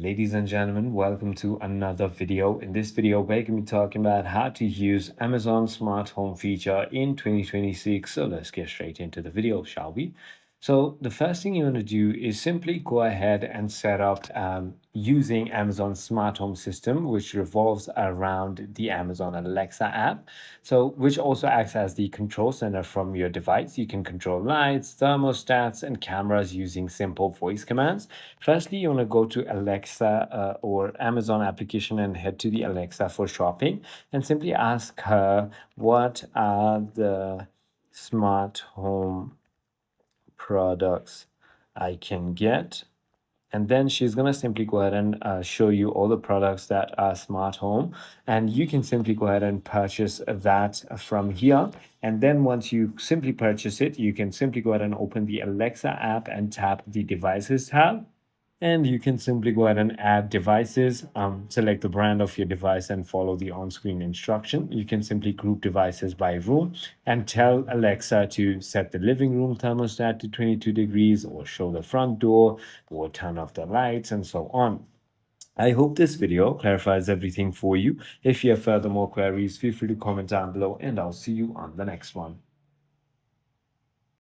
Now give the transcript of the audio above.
ladies and gentlemen, welcome to another video. In this video, we're going to be talking about how to use Amazon Smart Home feature in 2026. So let's get straight into the video, shall we? So the first thing you want to do is simply go ahead and set up using Amazon Smart Home system, which revolves around the Amazon Alexa app. So which also acts as the control center from your device. You can control lights, thermostats, and cameras using simple voice commands. Firstly, you want to go to Alexa or Amazon application and head to the Alexa for shopping and simply ask her what are the smart home products I can get. And then she's going to simply go ahead and show you all the products that are smart home. And you can simply go ahead and purchase that from here. And then once you simply purchase it, you can simply go ahead and open the Alexa app and tap the devices tab. And you can simply go ahead and add devices, select the brand of your device and follow the on-screen instruction. You can simply group devices by room and tell Alexa to set the living room thermostat to 22 degrees or show the front door or turn off the lights and so on. I hope this video clarifies everything for you. If you have further more queries, feel free to comment down below and I'll see you on the next one.